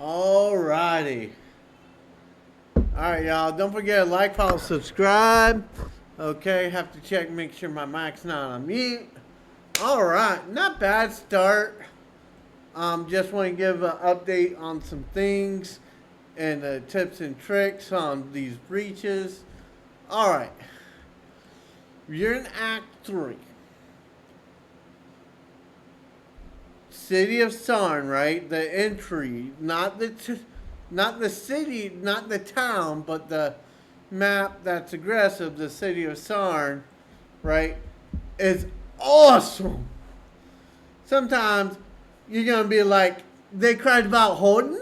Alrighty. Alright, y'all. Don't forget to like, follow, subscribe. Okay, have to check, make sure my mic's not on mute. Alright, not bad start. Just want to give an update on some things and tips and tricks on these breaches. Alright, you're in Act 3. City of Sarn, right? The entry, not the city, not the town, but the map that's aggressive. The city of Sarn, right? Is awesome. Sometimes you're gonna be like, they cried about Holden,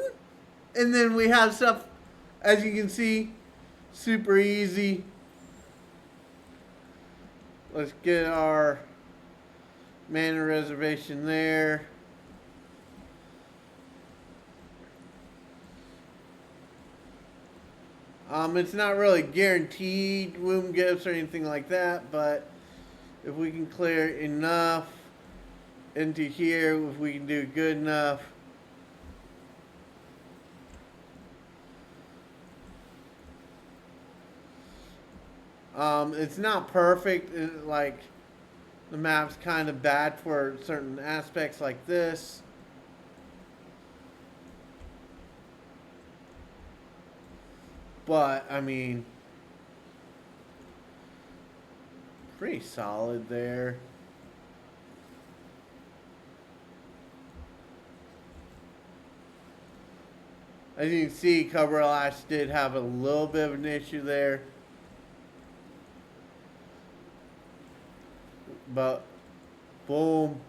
and then we have stuff, as you can see, super easy. Let's get our mana reservation there. It's not really guaranteed womb gifts or anything like that, but if we can clear enough into here, if we can do good enough, it's not perfect. Like, the map's kind of bad for certain aspects like this. But, I mean, pretty solid there. As you can see, Cover Lash did have a little bit of an issue there. But, boom.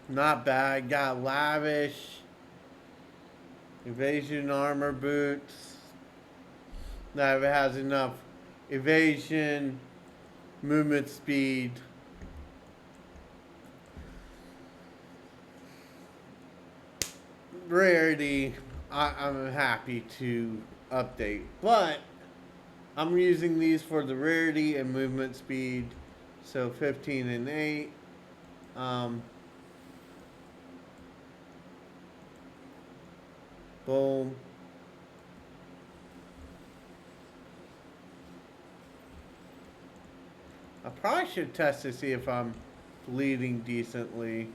Not bad. Got Lavish. Evasion armor boots. Now it has enough evasion, movement speed. Rarity, I'm happy to update. But I'm using these for the rarity and movement speed. So 15 and 8. Boom. I probably should test to see if I'm bleeding decently.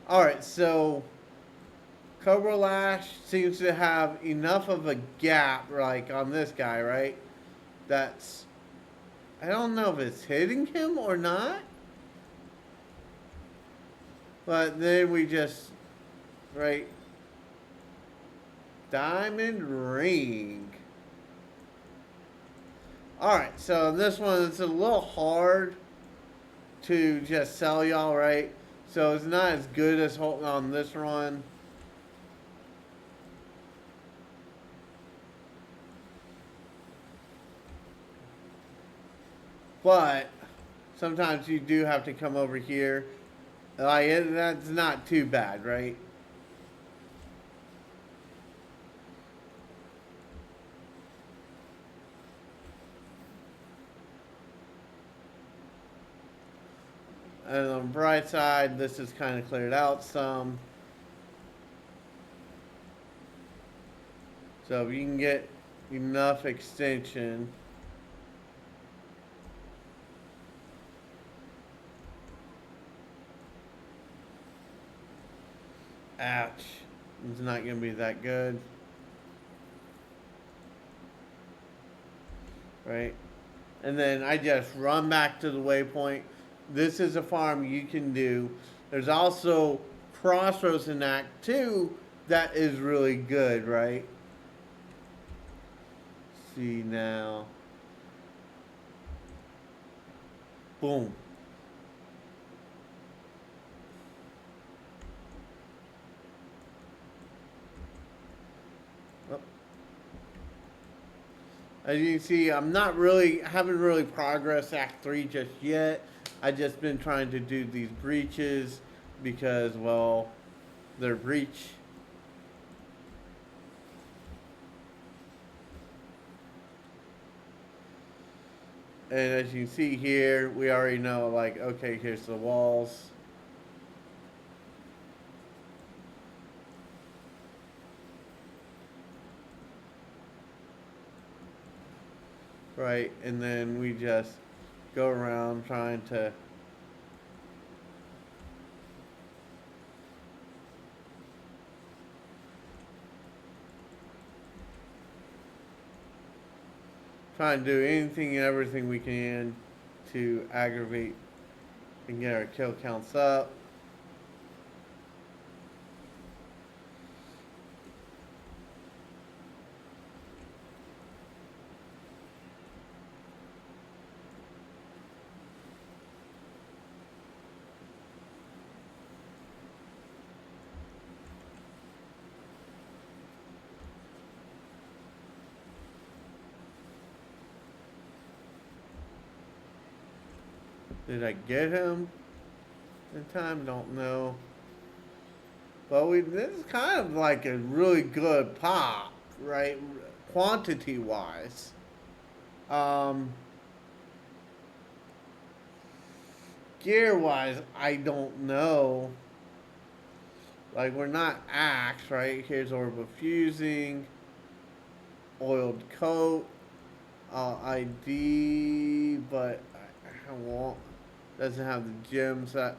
Alright, so Cobra Lash seems to have enough of a gap, like on this guy, right? That's, I don't know if it's hitting him or not. But then we just, right? Diamond ring. Alright, so this one it's a little hard to just sell y'all, right? So it's not as good as holding on this run. But sometimes you do have to come over here. Like, that's not too bad, right? And on the bright side, this is kind of cleared out some. So if you can get enough extension. Ouch. It's not going to be that good. Right? And then I just run back to the waypoint. This is a farm you can do. There's also Crossroads in Act 2 that is really good, right? See now. Boom. Oh. As you can see, haven't really progressed Act 3 just yet. I just been trying to do these breaches because, well, they're breach. And as you can see here, we already know, like, okay, here's the walls. right? And then we just go around trying to do anything and everything we can to aggravate and get our kill counts up. Did I get him in time? Don't know. But this is kind of like a really good pop, right? Quantity wise. Um, Gear wise, I don't know. Like, we're not axe, right? Here's orbital fusing, oiled coat, ID, but I won't. Doesn't have the gems that.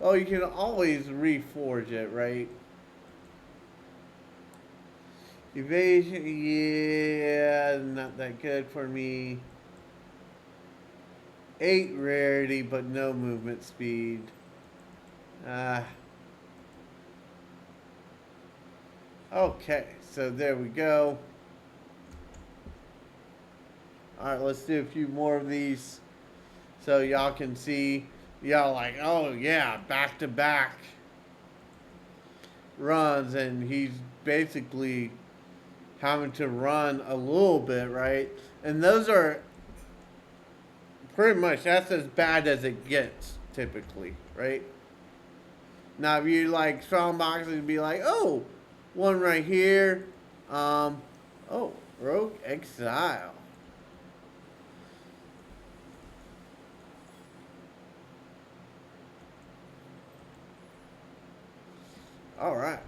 Oh, you can always reforge it, right? Evasion, yeah, not that good for me. 8 rarity, but no movement speed. Okay, so there we go. Alright, let's do a few more of these so y'all can see. Y'all like, oh yeah, back to back runs, and he's basically having to run a little bit, right? And those are pretty much, that's as bad as it gets typically, right? Now, if you like strong boxing, be like, oh, one right here. Oh, Rogue Exile. All right.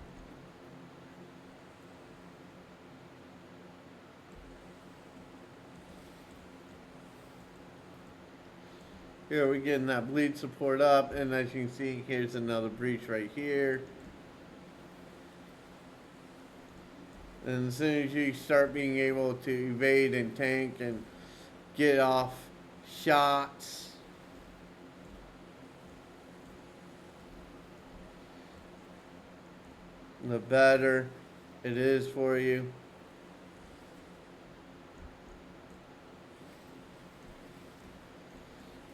Here we're getting that bleed support up, and as you can see, here's another breach right here. And as soon as you start being able to evade and tank and get off shots, the better it is for you.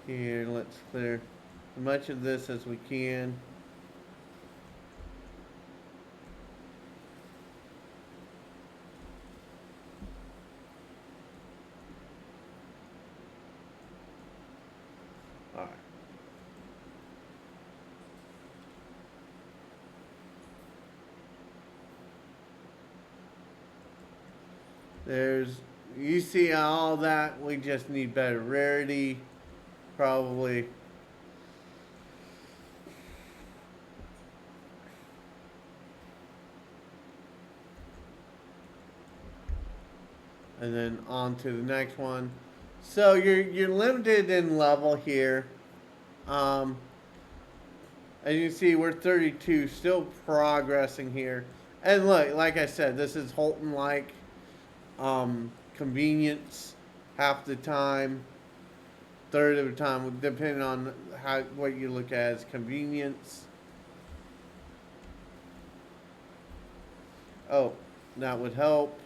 Here, let's clear as much of this as we can. All right. You see all that, we just need better rarity, probably. And then on to the next one. So you're limited in level here. As you can see, we're 32, still progressing here. And look, like I said, this is Holton-like convenience half the time, third of the time, depending on what you look at as convenience. Oh, that would help.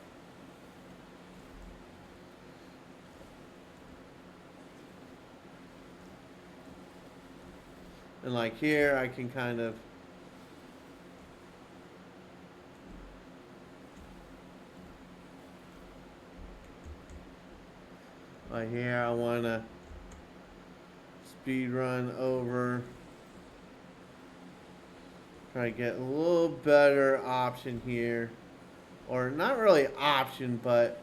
And like here, I can kind of right here, I want to speed run over. Try to get a little better option here. Or not really option, but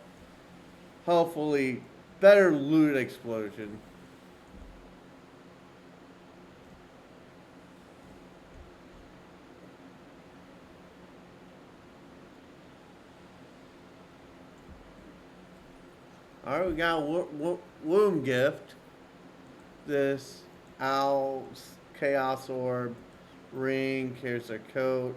hopefully better loot explosion. All right, we got a womb gift. This Owl's Chaos Orb ring. Here's a coat.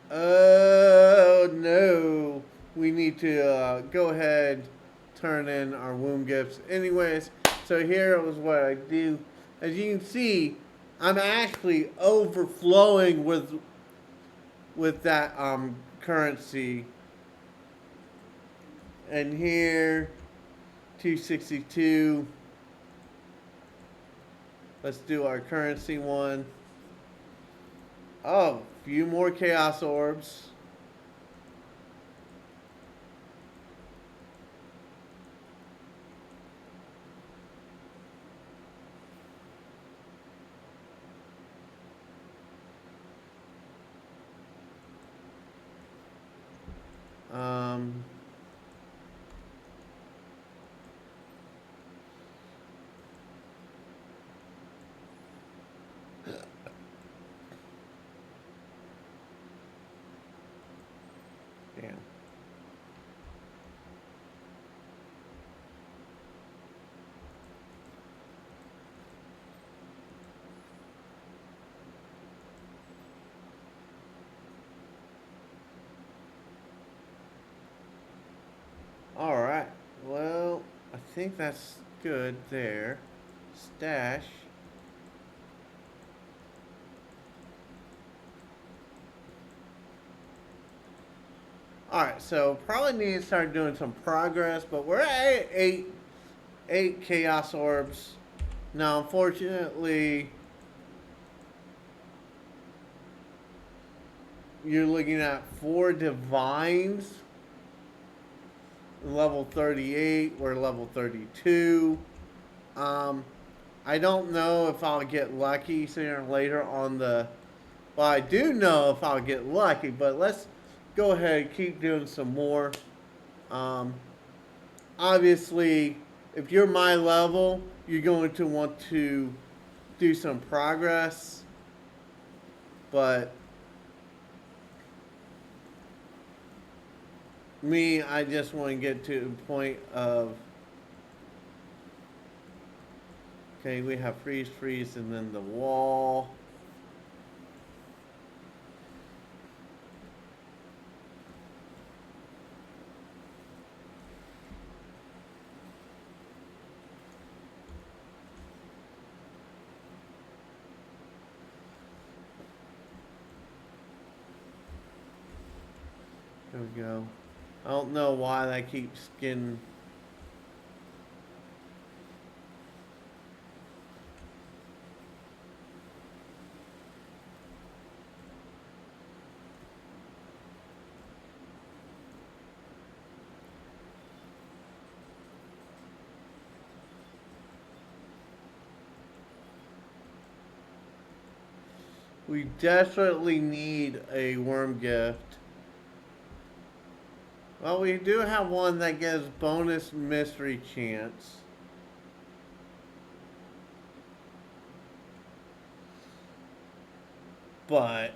Oh no, we need to go ahead, turn in our womb gifts. Anyways, so here was what I do. As you can see, I'm actually overflowing with that currency. And here, 262. Let's do our currency one. Oh, few more chaos orbs. Um, Damn. All right. Well, I think that's good there. Stash. All right. So probably need to start doing some progress, but we're at eight chaos orbs. Now, unfortunately, you're looking at 4 divines. Level 38. We're level 32. Um, I don't know if I'll get lucky sooner or later on the. Well, I do know if I'll get lucky, but let's go ahead and keep doing some more. Um, Obviously, if you're my level, you're going to want to do some progress, but me, I just want to get to the point of okay, we have freeze, and then the wall. There we go. I don't know why that keeps getting. We desperately need a worm gift. Well, we do have one that gives bonus mystery chance. But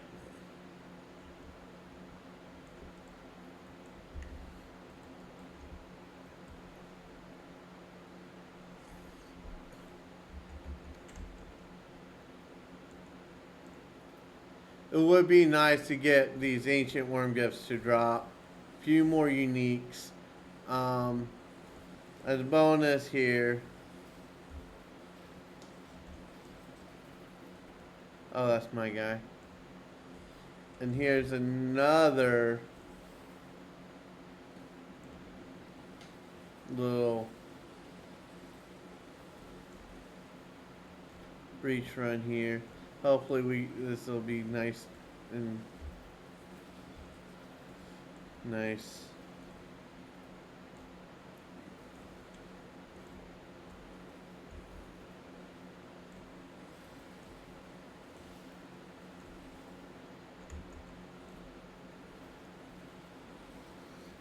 it would be nice to get these ancient worm gifts to drop. A few more uniques. Um, as a bonus here. Oh, that's my guy. And here's another little breach run here. Hopefully this will be nice and nice.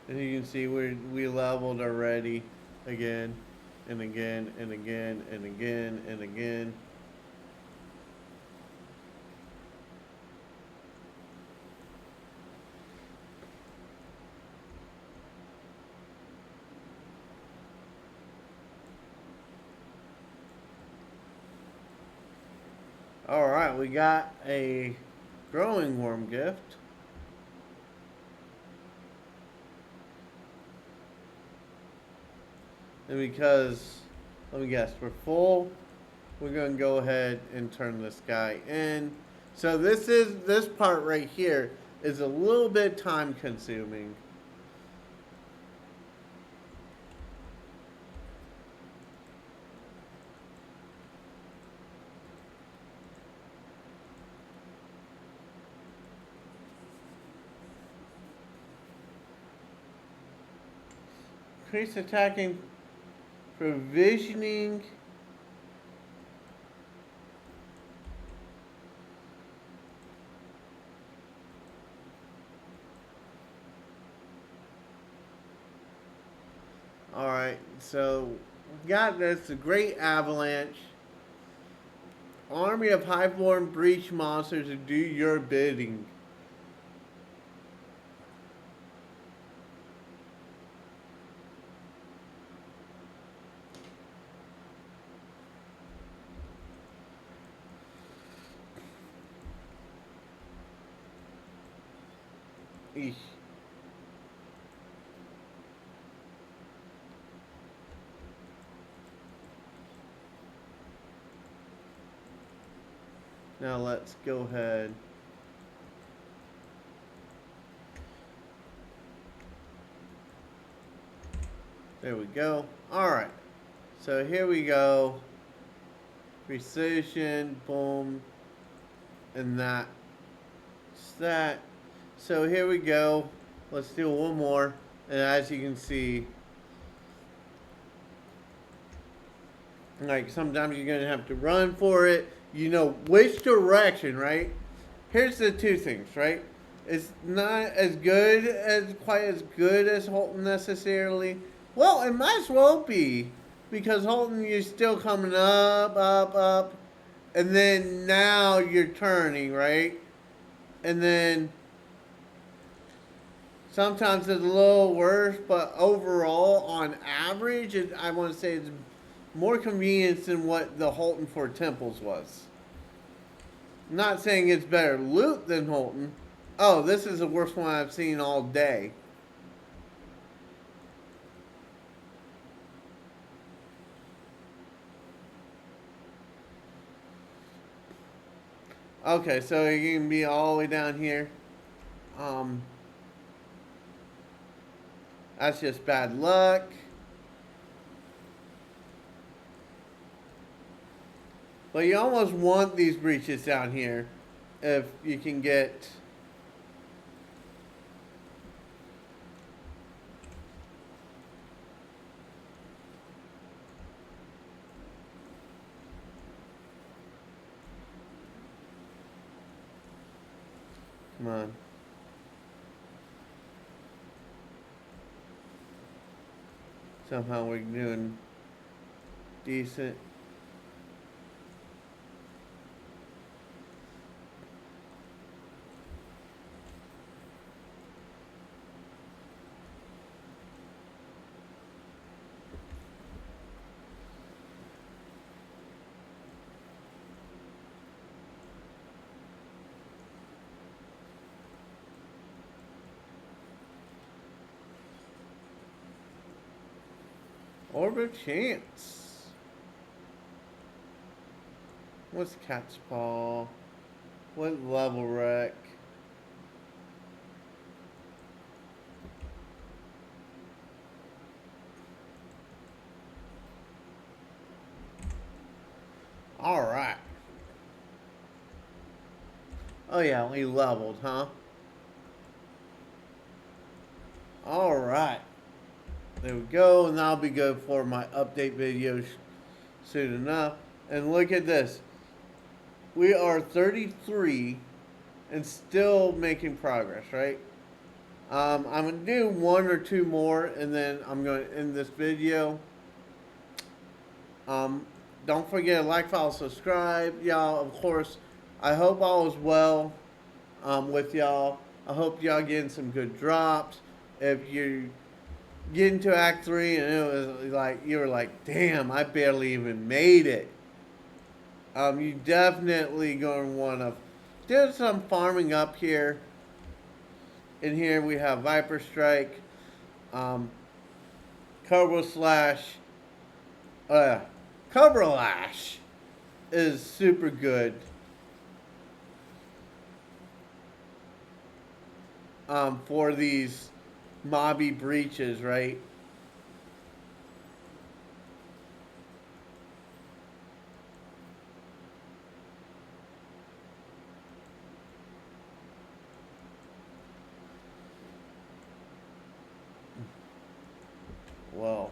And you can see we leveled already again. and again and again and again and again. Alright, we got a growing worm gift. And because, let me guess, we're full, we're going to go ahead and turn this guy in. So this part right here is a little bit time consuming. Increase attacking provisioning. Alright, so we got this, the Great Avalanche. Army of highborn breach monsters to do your bidding. Eesh. Now let's go ahead. There we go. Alright. So here we go. Precision, boom. And that's that. So here we go. Let's do one more. And as you can see, like sometimes you're going to have to run for it. You know which direction, right? Here's the two things, right? It's not as good as, quite as good as Holton necessarily. Well, it might as well be. Because Holton, you're still coming up, up, up. And then now you're turning, right? And then sometimes it's a little worse, but overall, on average, I want to say it's more convenience than what the Holton for Temples was. I'm not saying it's better loot than Holton. Oh, this is the worst one I've seen all day. Okay, so you can be all the way down here. That's just bad luck. But you almost want these breaches down here if you can get. Come on. Somehow we're doing decent. Orb of Chance. What's Cat's Paw? What level wreck? Alright. Oh yeah, we leveled, huh? Alright. There we go, and that'll be good for my update videos soon enough. And look at this. We are 33 and still making progress, right? I'm going to do one or two more, and then I'm going to end this video. Um, don't forget to like, follow, subscribe, y'all. Of course, I hope all is well with y'all. I hope y'all getting some good drops. If you get into Act 3 and it was like, you were like, damn, I barely even made it. You definitely going to want to do some farming up here. In here we have Viper Strike, um, Cobra Slash, uh, Cobra Lash is super good for these mobby breaches, right? Well,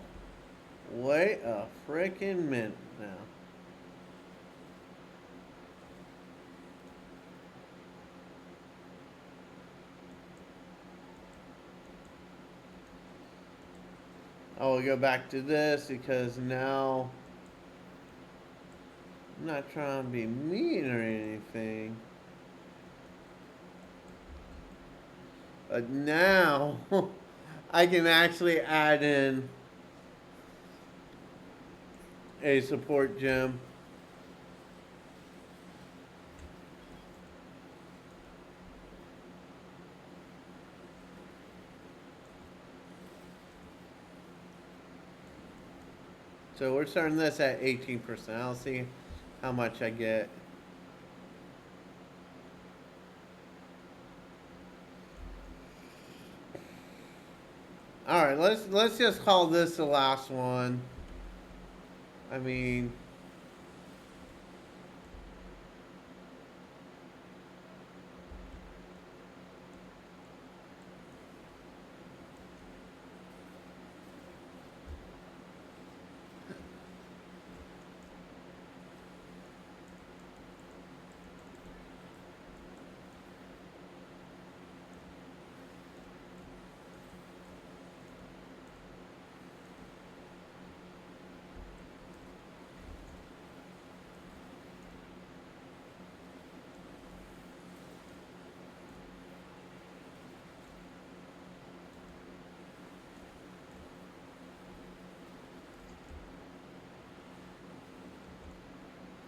wait a freaking minute now. I will go back to this because now I'm not trying to be mean or anything. But now I can actually add in a support gem. So we're starting this at 18%. I'll see how much I get. All right, let's just call this the last one. I mean,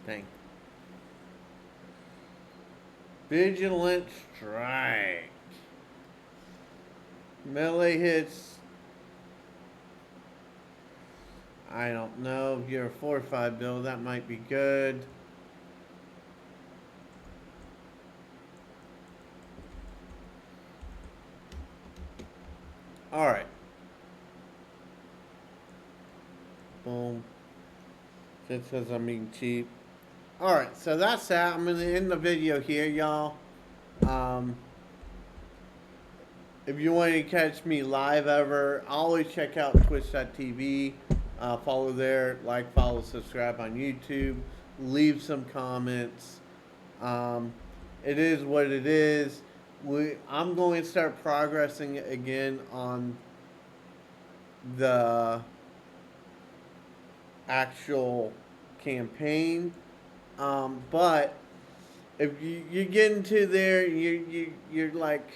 dang. Vigilant Strike. Melee hits. I don't know. If you're a 4-5 build, that might be good. Alright. Boom. Just because I'm being cheap. Alright, so that's that. I'm going to end the video here, y'all. If you want to catch me live ever, always check out twitch.tv. Follow there, like, follow, subscribe on YouTube. Leave some comments. It is what it is. I'm going to start progressing again on the actual campaign. But if you get into there, you're like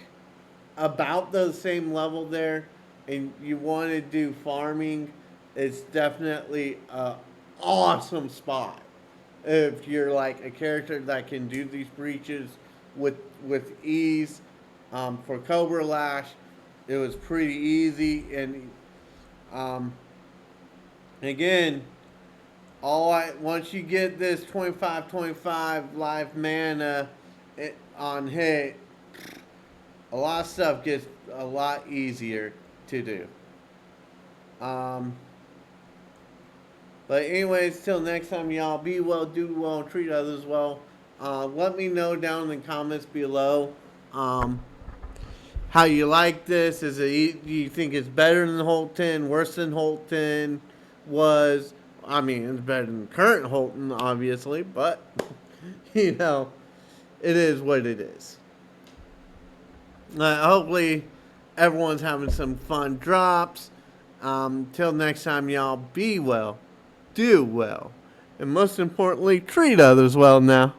about the same level there, and you want to do farming, it's definitely a awesome spot. If you're like a character that can do these breaches with ease, for Cobra Lash, it was pretty easy, and um, again, once you get this 25/25 live mana on hit, a lot of stuff gets a lot easier to do. But anyways, till next time, y'all, be well, do well, treat others well. Let me know down in the comments below how you like this. Do you think it's better than Holton, worse than Holton was? I mean, it's better than current Holton, obviously, but you know, it is what it is. Hopefully, everyone's having some fun drops. Till next time, y'all, be well, do well, and most importantly, treat others well now.